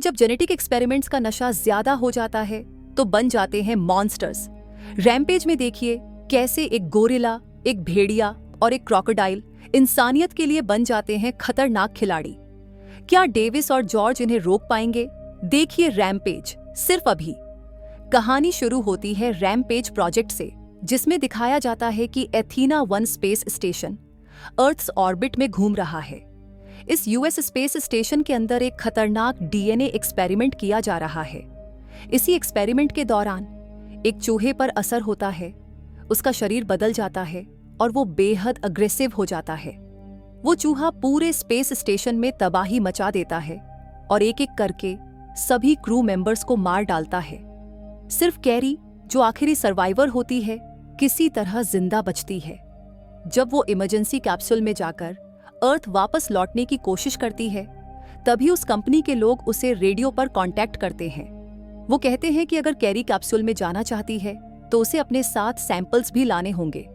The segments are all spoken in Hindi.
जब जेनेटिक एक्सपेरिमेंट्स का नशा ज्यादा हो जाता है तो बन जाते हैं मॉन्स्टर्स। रैम्पेज में देखिए कैसे एक गोरिल्ला, एक भेड़िया और एक क्रोकोडाइल इंसानियत के लिए बन जाते हैं खतरनाक खिलाड़ी। क्या डेविस और जॉर्ज इन्हें रोक पाएंगे? देखिए रैम्पेज सिर्फ अभी। कहानी शुरू होती है रैम्पेज प्रोजेक्ट से, जिसमें दिखाया जाता है कि Athena 1 space station earth's orbit में घूम रहा है। इस यूएस स्पेस स्टेशन के अंदर एक खतरनाक डीएनए एक्सपेरिमेंट किया जा रहा है। इसी एक्सपेरिमेंट के दौरान एक चूहे पर असर होता है, उसका शरीर बदल जाता है और वो बेहद अग्रेसिव हो जाता है। वो चूहा पूरे स्पेस स्टेशन में तबाही मचा देता है और एक एक करके सभी क्रू मेंबर्स को मार डालता है। सिर्फ कैरी, जो आखिरी सर्वाइवर होती है, किसी तरह जिंदा बचती है। जब वो इमरजेंसी कैप्सूल में जाकर अर्थ वापस लौटने की कोशिश करती है, तभी उस कंपनी के लोग उसे रेडियो पर कांटेक्ट करते हैं। वो कहते हैं कि अगर कैरी कैप्सूल में जाना चाहती है तो उसे अपने साथ सैंपल्स भी लाने होंगे,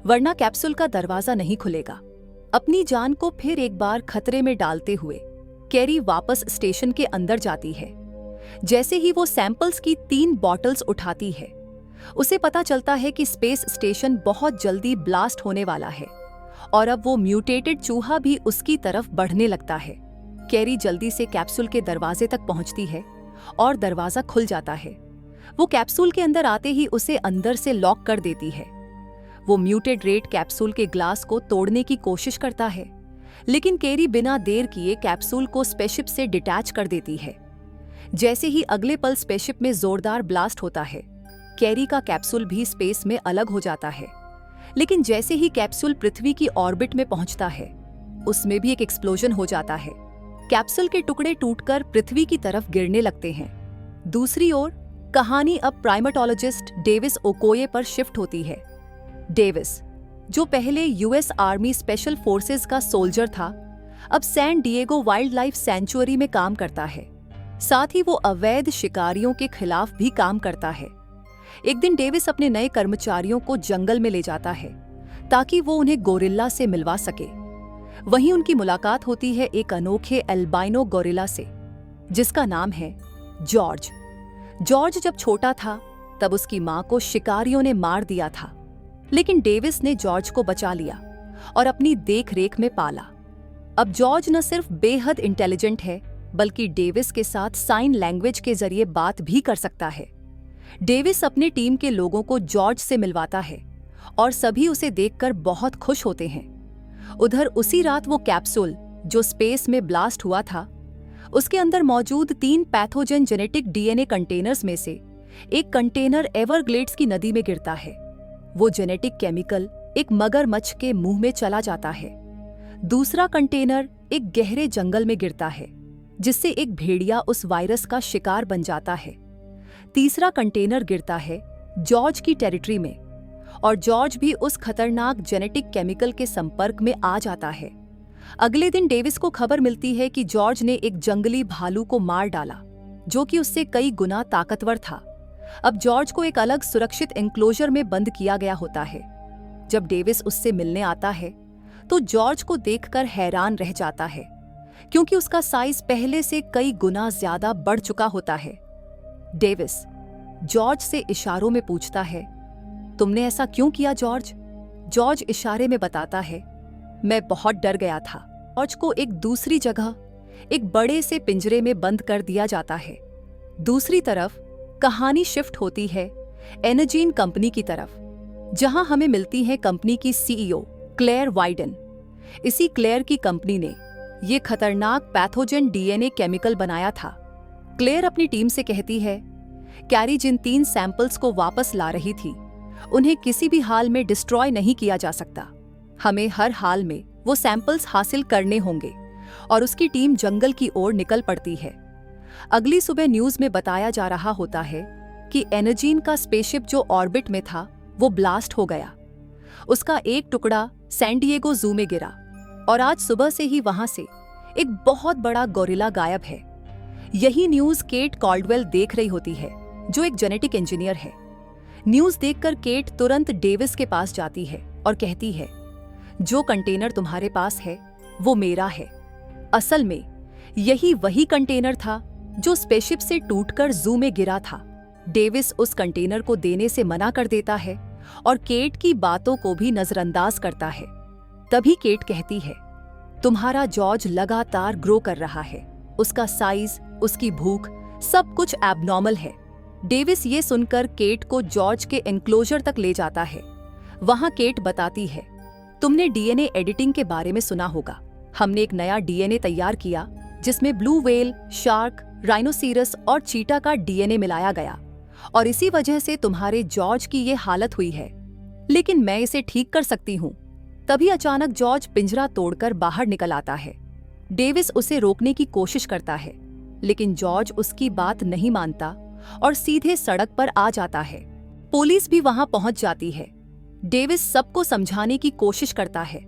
वरना कैप्सूल का दरवाजा नहीं खुलेगा। अपनी जान को फिर एक बार खतरे में डालते हुए कैरी वापस स्टेशन के अंदर जाती है। जैसे ही वो सैंपल्स की 3 बॉटल्स उठाती है, उसे पता चलता है कि स्पेस स्टेशन बहुत जल्दी ब्लास्ट होने वाला है और अब वो म्यूटेटेड चूहा भी उसकी तरफ बढ़ने लगता है। कैरी जल्दी से कैप्सूल के दरवाजे तक पहुंचती है और दरवाजा खुल जाता है। वो कैप्सूल के अंदर आते ही उसे अंदर से लॉक कर देती है। वो म्यूटेड रेड कैप्सूल के ग्लास को तोड़ने की कोशिश करता है, लेकिन कैरी बिना देर किए कैप्सूल को स्पेसशिप से डिटैच कर देती है। जैसे ही अगले पल स्पेसशिप में जोरदार ब्लास्ट होता है, कैरी का कैप्सूल भी स्पेस में अलग हो जाता है। लेकिन जैसे ही कैप्सूल पृथ्वी की ऑर्बिट में पहुंचता है, उसमें भी एक एक्सप्लोजन हो जाता है। कैप्सूल के टुकड़े टूटकर पृथ्वी की तरफ गिरने लगते हैं। दूसरी ओर कहानी अब प्राइमेटोलॉजिस्ट डेविस ओकोये पर शिफ्ट होती है। डेविस, जो पहले यूएस आर्मी स्पेशल फोर्सेस का सोल्जर था, अब San Diego wildlife sanctuary में काम करता है। साथ ही वो अवैध शिकारियों के खिलाफ भी काम करता है। एक दिन डेविस अपने नए कर्मचारियों को जंगल में ले जाता है ताकि वो उन्हें गोरिल्ला से मिलवा सके। वहीं उनकी मुलाकात होती है एक अनोखे एल्बाइनो गोरिल्ला से, जिसका नाम है जॉर्ज। जॉर्ज जब छोटा था तब उसकी मां को शिकारियों ने मार दिया था, लेकिन डेविस ने जॉर्ज को बचा लिया और अपनी देख-रेख में पाला। अब जॉर्ज न सिर्फ बेहद इंटेलिजेंट है, बल्कि डेविस के साथ साइन लैंग्वेज के जरिए बात भी कर सकता है। डेविस अपने टीम के लोगों को जॉर्ज से मिलवाता है और सभी उसे देखकर बहुत खुश होते हैं। उधर उसी रात वो कैप्सूल, जो स्पेस में ब्लास्ट हुआ था, उसके अंदर मौजूद 3 पैथोजन जेनेटिक डीएनए कंटेनर्स में से एक कंटेनर एवरग्लेड्स की नदी में गिरता है। वो जेनेटिक केमिकल एक मगरमच्छ के मुंह में चला जाता है। दूसरा कंटेनर एक गहरे जंगल में गिरता है, जिससे एक भेड़िया उस वायरस का शिकार बन जाता है। तीसरा कंटेनर गिरता है जॉर्ज की टेरिटरी में, और जॉर्ज भी उस खतरनाक जेनेटिक केमिकल के संपर्क में आ जाता है। अगले दिन डेविस को खबर मिलती है कि जॉर्ज ने एक जंगली भालू को मार डाला, जो कि उससे कई गुना ताकतवर था। अब जॉर्ज को एक अलग सुरक्षित एन्क्लोजर में बंद किया गया होता है। जब डेविस उससे मिलने आता है तो जॉर्ज को देखकर हैरान रह जाता है, क्योंकि उसका साइज पहले से कई गुना ज्यादा बढ़ चुका होता है। डेविस जॉर्ज से इशारों में पूछता है, तुमने ऐसा क्यों किया जॉर्ज? जॉर्ज इशारे में बताता है, मैं बहुत डर गया था। जॉर्ज को एक दूसरी जगह एक बड़े से पिंजरे में बंद कर दिया जाता है। दूसरी तरफ कहानी शिफ्ट होती है एनर्जीन कंपनी की तरफ, जहां हमें मिलती है कंपनी की सीईओ क्लेयर वाइडन। इसी क्लेयर की कंपनी ने ये खतरनाक पैथोजन डीएनए केमिकल बनाया था। क्लेयर अपनी टीम से कहती है, कैरी जिन 3 सैंपल्स को वापस ला रही थी, उन्हें किसी भी हाल में डिस्ट्रॉय नहीं किया जा सकता। हमें हर हाल में वो सैंपल्स हासिल करने होंगे, और उसकी टीम जंगल की ओर निकल पड़ती है। अगली सुबह न्यूज में बताया जा रहा होता है कि एनर्जीन का स्पेसशिप जो ऑर्बिट में था, वो ब्लास्ट हो गया। उसका एक टुकड़ा सैन डिएगो जू में गिरा, और आज सुबह से ही वहां से एक बहुत बड़ा गोरिल्ला गायब है। यही न्यूज केट कॉल्डवेल देख रही होती है, जो एक जेनेटिक इंजीनियर है। न्यूज देखकर केट तुरंत डेविस के पास जाती है और कहती है, जो कंटेनर तुम्हारे पास है वो मेरा है। असल में यही वही कंटेनर था जो स्पेसशिप से टूटकर जू में गिरा था। डेविस उस कंटेनर को देने से मना कर देता है और केट की बातों को भी नजरअंदाज करता है। तभी केट कहती है, तुम्हारा जॉर्ज लगातार ग्रो कर रहा है, उसका साइज, उसकी भूख, सब कुछ एबनॉर्मल है। डेविस ये सुनकर केट को जॉर्ज के एनक्लोजर तक ले जाता है। वहां केट बताती है, तुमने डीएनए एडिटिंग के बारे में सुना होगा। हमने एक नया डीएनए तैयार किया जिसमें ब्लू व्हेल, शार्क, राइनोसीरस और चीटा का डीएनए मिलाया गया और इसी वजह से तुम्हारे जॉर्ज की ये हालत हुई है। लेकिन मैं इसे ठीक कर सकती हूँ। तभी अचानक जॉर्ज पिंजरा तोड़कर बाहर निकल आता है। डेविस उसे रोकने की कोशिश करता है, लेकिन जॉर्ज उसकी बात नहीं मानता और सीधे सड़क पर आ जाता है। पुलिस भी वहां पहुंच जाती है। डेविस सबको समझाने की कोशिश करता है,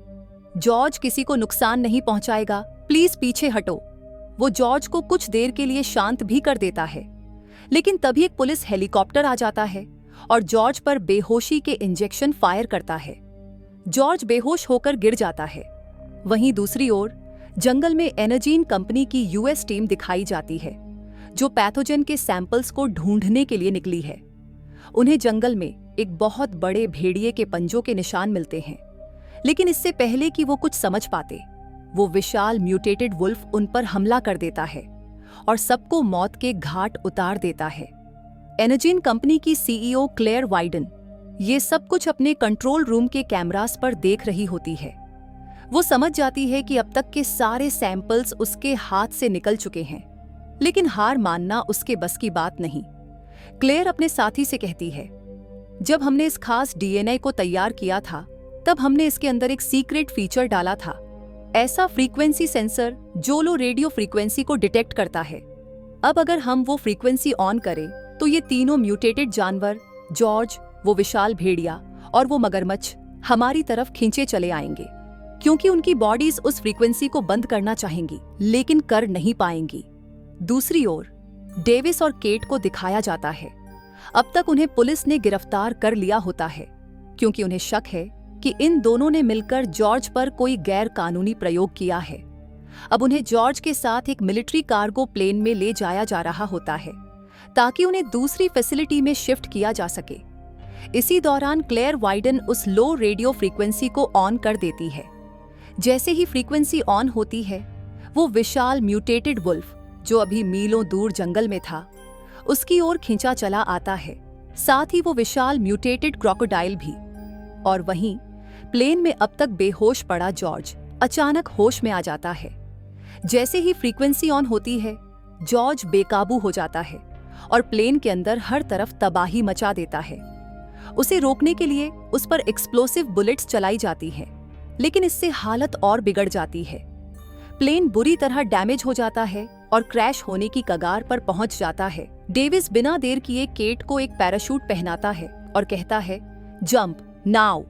जॉर्ज किसी को नुकसान नहीं पहुंचाएगा, प्लीज पीछे हटो। वो जॉर्ज को कुछ देर के लिए शांत भी कर देता है, लेकिन तभी एक पुलिस हेलीकॉप्टर आ जाता है और जॉर्ज पर बेहोशी के इंजेक्शन फायर करता है। जॉर्ज बेहोश होकर गिर जाता है। वहीं दूसरी ओर जंगल में एनर्जीन कंपनी की यूएस टीम दिखाई जाती है, जो पैथोजन के सैंपल्स को ढूंढने के लिए निकली है। उन्हें जंगल में एक बहुत बड़े भेड़िए के पंजों के निशान मिलते हैं, लेकिन इससे पहले कि वो कुछ समझ पाते, वो विशाल म्यूटेटेड वुल्फ उन पर हमला कर देता है और सबको मौत के घाट उतार देता है। एनर्जीन कंपनी की सीईओ क्लेयर वाइडन ये सब कुछ अपने कंट्रोल रूम के कैमरास पर देख रही होती है। वो समझ जाती है कि अब तक के सारे सैंपल्स उसके हाथ से निकल चुके हैं, लेकिन हार मानना उसके बस की बात नहीं। क्लेयर अपने साथी से कहती है, जब हमने इस खास डीएनए को तैयार किया था, तब हमने इसके अंदर एक सीक्रेट फीचर डाला था, ऐसा फ्रीक्वेंसी सेंसर जो लो रेडियो फ्रीक्वेंसी को डिटेक्ट करता है। अब अगर हम वो फ्रीक्वेंसी ऑन करें तो ये तीनों म्यूटेटेड जानवर, जॉर्ज, वो विशाल भेड़िया और वो मगरमच्छ हमारी तरफ खींचे चले आएंगे, क्योंकि उनकी बॉडीज उस फ्रीक्वेंसी को बंद करना चाहेंगी, लेकिन कर नहीं पाएंगी। दूसरी ओर डेविस और केट को दिखाया जाता है। अब तक उन्हें पुलिस ने गिरफ्तार कर लिया होता है, क्योंकि उन्हें शक है कि इन दोनों ने मिलकर जॉर्ज पर कोई गैर कानूनी प्रयोग किया है। अब उन्हें जॉर्ज के साथ एक मिलिट्री कार्गो प्लेन में ले जाया जा रहा होता है, ताकि उन्हें दूसरी फैसिलिटी में शिफ्ट किया जा सके। इसी दौरान क्लेयर वाइडन उस लो रेडियो फ्रीक्वेंसी को ऑन कर देती है। जैसे ही फ्रीक्वेंसी ऑन होती है, वो विशाल म्यूटेटेड वुल्फ, जो अभी मीलों दूर जंगल में था, उसकी ओर खींचा चला आता है, साथ ही वो विशाल म्यूटेटेड क्रोकोडाइल भी। और वहीं प्लेन में अब तक बेहोश पड़ा जॉर्ज अचानक होश में आ जाता है। जैसे ही फ्रीक्वेंसी ऑन होती है, जॉर्ज बेकाबू हो जाता है और प्लेन के अंदर हर तरफ तबाही मचा देता है। उसे रोकने के लिए उस पर एक्सप्लोसिव बुलेट्स चलाई जाती हैं, लेकिन इससे हालत और बिगड़ जाती है। प्लेन बुरी तरह डैमेज हो जाता है और क्रैश होने की कगार पर पहुंच जाता है। डेविस बिना देर किए केट को एक पैराशूट पहनाता है और कहता है, जंप नाउ।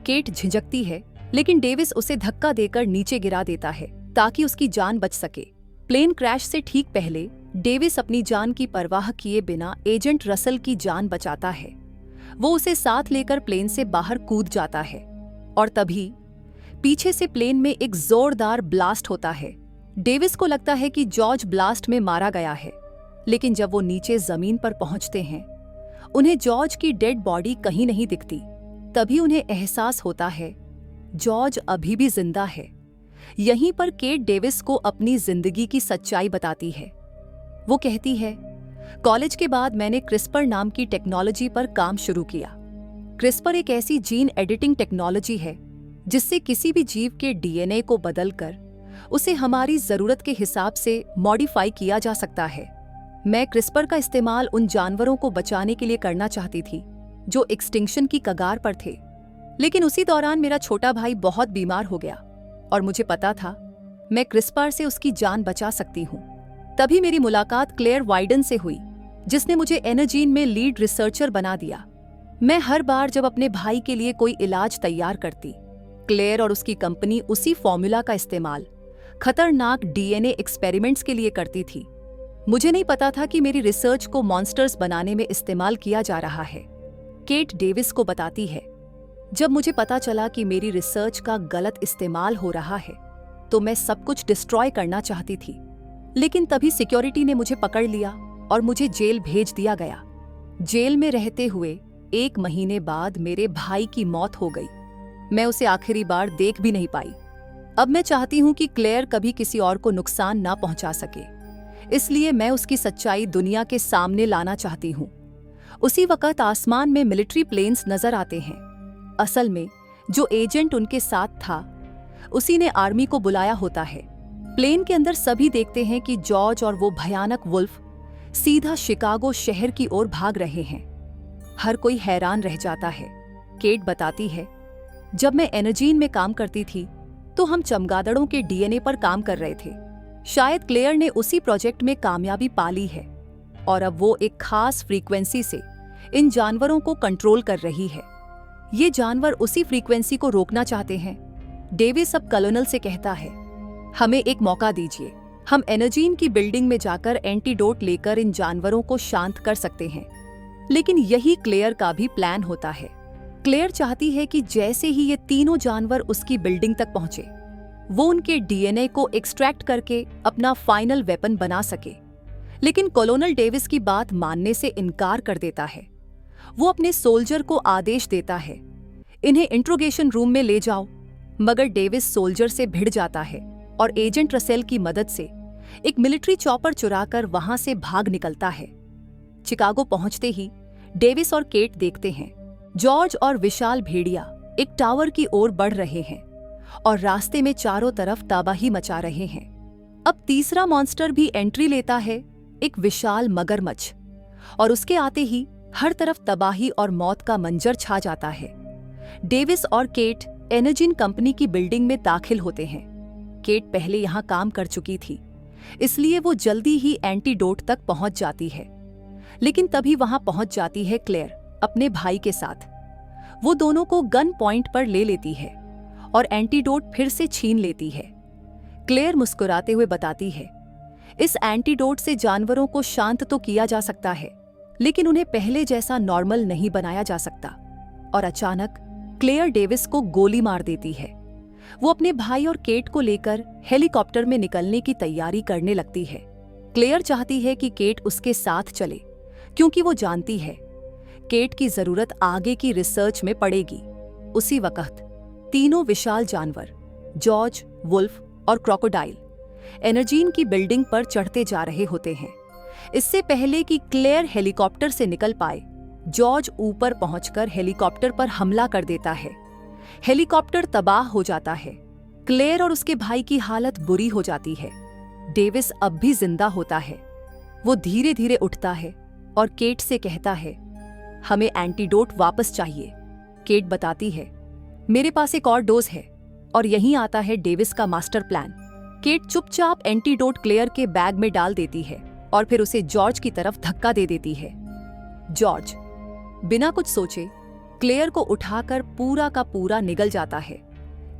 केट झिझकती है, लेकिन डेविस उसे धक्का देकर नीचे गिरा देता है ताकि उसकी जान बच सके। प्लेन क्रैश से ठीक पहले डेविस अपनी जान की परवाह किए बिना एजेंट रसल की जान बचाता है। वो उसे साथ लेकर प्लेन से बाहर कूद जाता है और तभी पीछे से प्लेन में एक जोरदार ब्लास्ट होता है। डेविस को लगता है कि जॉर्ज ब्लास्ट में मारा गया है, लेकिन जब वो नीचे जमीन पर पहुंचते हैं, उन्हें जॉर्ज की डेड बॉडी कहीं नहीं दिखती। तभी उन्हें एहसास होता है जॉर्ज अभी भी जिंदा है। यहीं पर केट डेविस को अपनी जिंदगी की सच्चाई बताती है। वो कहती है, कॉलेज के बाद मैंने क्रिस्पर नाम की टेक्नोलॉजी पर काम शुरू किया। क्रिस्पर एक ऐसी जीन एडिटिंग टेक्नोलॉजी है जिससे किसी भी जीव के डीएनए को बदलकर उसे हमारी जरूरत के हिसाब से मॉडिफाई किया जा सकता है। मैं क्रिस्पर का इस्तेमाल उन जानवरों को बचाने के लिए करना चाहती थी जो एक्सटिंक्शन की कगार पर थे, लेकिन उसी दौरान मेरा छोटा भाई बहुत बीमार हो गया और मुझे पता था मैं क्रिस्पर से उसकी जान बचा सकती हूँ। तभी मेरी मुलाकात क्लेयर वाइडन से हुई, जिसने मुझे एनर्जीन में लीड रिसर्चर बना दिया। मैं हर बार जब अपने भाई के लिए कोई इलाज तैयार करती, क्लेयर और उसकी कंपनी उसी फॉर्मूला का इस्तेमाल खतरनाक डीएनए एक्सपेरिमेंट्स के लिए करती थी। मुझे नहीं पता था कि मेरी रिसर्च को मॉन्स्टर्स बनाने में इस्तेमाल किया जा रहा है। केट डेविस को बताती है, जब मुझे पता चला कि मेरी रिसर्च का गलत इस्तेमाल हो रहा है, तो मैं सब कुछ डिस्ट्रॉय करना चाहती थी, लेकिन तभी सिक्योरिटी ने मुझे पकड़ लिया और मुझे जेल भेज दिया गया। जेल में रहते हुए 1 महीने बाद मेरे भाई की मौत हो गई। मैं उसे आखिरी बार देख भी नहीं पाई। अब मैं चाहती हूं कि क्लेयर कभी किसी और को नुकसान ना पहुंचा सके, इसलिए मैं उसकी सच्चाई दुनिया के सामने लाना चाहती हूं। उसी वक्त आसमान में मिलिट्री प्लेन्स नजर आते हैं। असल में जो एजेंट उनके साथ था उसी ने आर्मी को बुलाया होता है। प्लेन के अंदर सभी देखते हैं कि जॉर्ज और वो भयानक वुल्फ सीधा शिकागो शहर की ओर भाग रहे हैं। हर कोई हैरान रह जाता है। केट बताती है, जब मैं एनर्जीन में काम करती थी तो हम चमगादड़ों के डीएनए पर काम कर रहे थे। शायद क्लेयर ने उसी प्रोजेक्ट में कामयाबी पा ली है और अब वो एक खास फ्रीक्वेंसी से इन जानवरों को कंट्रोल कर रही है। ये जानवर उसी फ्रीक्वेंसी को रोकना चाहते हैं। डेविस अब कलोनल से कहता है, हमें एक मौका दीजिए, हम एनर्जीन की बिल्डिंग में जाकर एंटीडोट लेकर इन जानवरों को शांत कर सकते हैं। लेकिन यही क्लेयर का भी प्लान होता है। क्लेयर चाहती है कि जैसे ही ये तीनों जानवर उसकी बिल्डिंग तक पहुंचे, वो उनके डीएनए को एक्सट्रैक्ट करके अपना फाइनल वेपन बना सके। लेकिन कॉलोनल डेविस की बात मानने से इनकार कर देता है। वो अपने सोल्जर को आदेश देता है, इन्हें इंट्रोगेशन रूम में ले जाओ। मगर डेविस सोल्जर से भिड़ जाता है और एजेंट रसेल की मदद से एक मिलिट्री चॉपर चुराकर वहां से भाग निकलता है। चिकागो पहुंचते ही डेविस और केट देखते हैं जॉर्ज और विशाल भेड़िया एक टावर की ओर बढ़ रहे हैं और रास्ते में चारों तरफ तबाही मचा रहे हैं। अब तीसरा मॉन्स्टर भी एंट्री लेता है, एक विशाल मगरमच्छ, और उसके आते ही हर तरफ तबाही और मौत का मंजर छा जाता है। डेविस और केट एनर्जीन कंपनी की बिल्डिंग में दाखिल होते हैं। केट पहले यहां काम कर चुकी थी, इसलिए वो जल्दी ही एंटीडोट तक पहुंच जाती है। लेकिन तभी वहां पहुंच जाती है क्लेयर अपने भाई के साथ। वो दोनों को गन पॉइंट पर ले लेती है और एंटीडोट फिर से छीन लेती है। क्लेयर मुस्कुराते हुए बताती है, इस एंटीडोट से जानवरों को शांत तो किया जा सकता है, लेकिन उन्हें पहले जैसा नॉर्मल नहीं बनाया जा सकता। और अचानक क्लेयर डेविस को गोली मार देती है। वो अपने भाई और केट को लेकर हेलीकॉप्टर में निकलने की तैयारी करने लगती है। क्लेयर चाहती है कि केट उसके साथ चले, क्योंकि वो जानती है केट की जरूरत आगे की रिसर्च में पड़ेगी। उसी वक्त तीनों विशाल जानवर जॉर्ज, वुल्फ और क्रोकोडाइल एनर्जीन की बिल्डिंग पर चढ़ते जा रहे होते हैं। इससे पहले कि क्लेयर हेलीकॉप्टर से निकल पाए, जॉर्ज ऊपर पहुंचकर हेलीकॉप्टर पर हमला कर देता है। हेलीकॉप्टर तबाह हो जाता है। क्लेयर और उसके भाई की हालत बुरी हो जाती है। डेविस अब भी जिंदा होता है। वो धीरे धीरे उठता है और केट से कहता है, हमें एंटीडोट वापस चाहिए। केट बताती है, मेरे पास एक और डोज है। और यहीं आता है डेविस का मास्टर प्लान। केट चुपचाप एंटीडोट क्लेयर के बैग में डाल देती है और फिर उसे जॉर्ज की तरफ धक्का दे देती है। जॉर्ज बिना कुछ सोचे क्लेयर को उठाकर पूरा का पूरा निगल जाता है।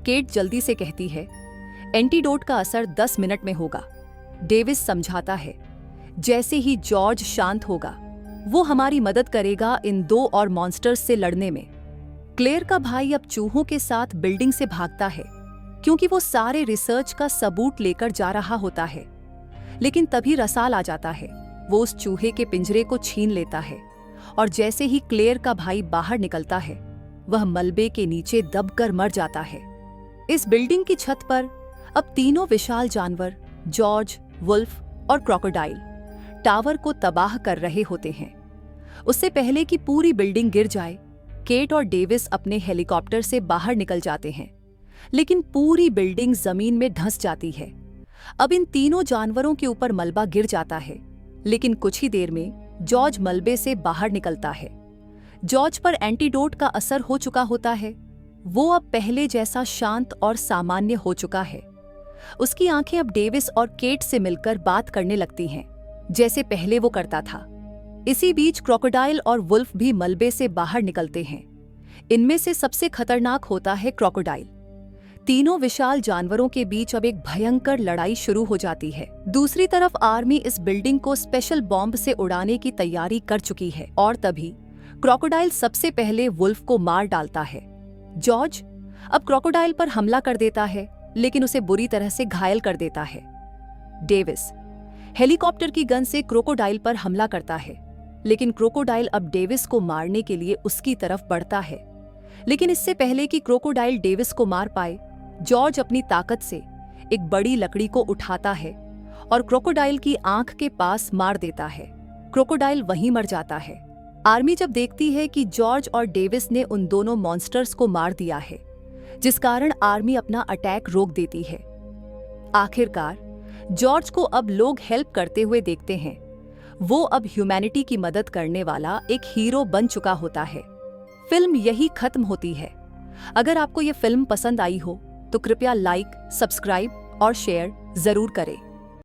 केट जल्दी से कहती है, एंटीडोट का असर 10 मिनट में होगा। डेविस समझाता है, जैसे ही जॉर्ज शांत होगा वो हमारी मदद करेगा इन 2 और मॉन्स्टर्स से लड़ने में। क्लेयर का भाई अब चूहों के साथ बिल्डिंग से भागता है, क्योंकि वो सारे रिसर्च का सबूत लेकर जा रहा होता है। लेकिन तभी रसाल आ जाता है। वो उस चूहे के पिंजरे को छीन लेता है और जैसे ही क्लेयर का भाई बाहर निकलता है, वह मलबे के नीचे दबकर मर जाता है। इस बिल्डिंग की छत पर अब तीनों विशाल जानवर जॉर्ज, वुल्फ और क्रोकोडाइल टावर को तबाह कर रहे होते हैं। उससे पहले कि पूरी बिल्डिंग गिर जाए, केट और डेविस अपने हेलीकॉप्टर से बाहर निकल जाते हैं, लेकिन पूरी बिल्डिंग जमीन में धंस जाती है। अब इन तीनों जानवरों के ऊपर मलबा गिर जाता है, लेकिन कुछ ही देर में जॉर्ज मलबे से बाहर निकलता है। जॉर्ज पर एंटीडोट का असर हो चुका होता है। वो अब पहले जैसा शांत और सामान्य हो चुका है। उसकी आंखें अब डेविस और केट से मिलकर बात करने लगती हैं, जैसे पहले वो करता था। इसी बीच क्रोकोडाइल और वुल्फ भी मलबे से बाहर निकलते हैं। इनमें से सबसे खतरनाक होता है क्रोकोडाइल। तीनों विशाल जानवरों के बीच अब एक भयंकर लड़ाई शुरू हो जाती है। दूसरी तरफ आर्मी इस बिल्डिंग को स्पेशल बॉम्ब से उड़ाने की तैयारी कर चुकी है और तभी क्रोकोडाइल सबसे पहले वुल्फ को मार डालता है। जॉर्ज अब क्रोकोडाइल पर हमला कर देता है, लेकिन उसे बुरी तरह से घायल कर देता है। डेविस हेलीकॉप्टर की गन से क्रोकोडाइल पर हमला करता है, लेकिन क्रोकोडाइल अब डेविस को मारने के लिए उसकी तरफ बढ़ता है। लेकिन इससे पहले कि क्रोकोडाइल डेविस को मार पाए, जॉर्ज अपनी ताकत से एक बड़ी लकड़ी को उठाता है और क्रोकोडाइल की आंख के पास मार देता है। क्रोकोडाइल वहीं मर जाता है। आर्मी जब देखती है कि जॉर्ज और डेविस ने उन दोनों मॉन्स्टर्स को मार दिया है, जिस कारण आर्मी अपना अटैक रोक देती है। आखिरकार जॉर्ज को अब लोग हेल्प करते हुए देखते हैं। वो अब ह्यूमैनिटी की मदद करने वाला एक हीरो बन चुका होता है। फिल्म यही खत्म होती है। अगर आपको ये फिल्म पसंद आई हो तो कृपया लाइक, सब्सक्राइब और शेयर जरूर करें।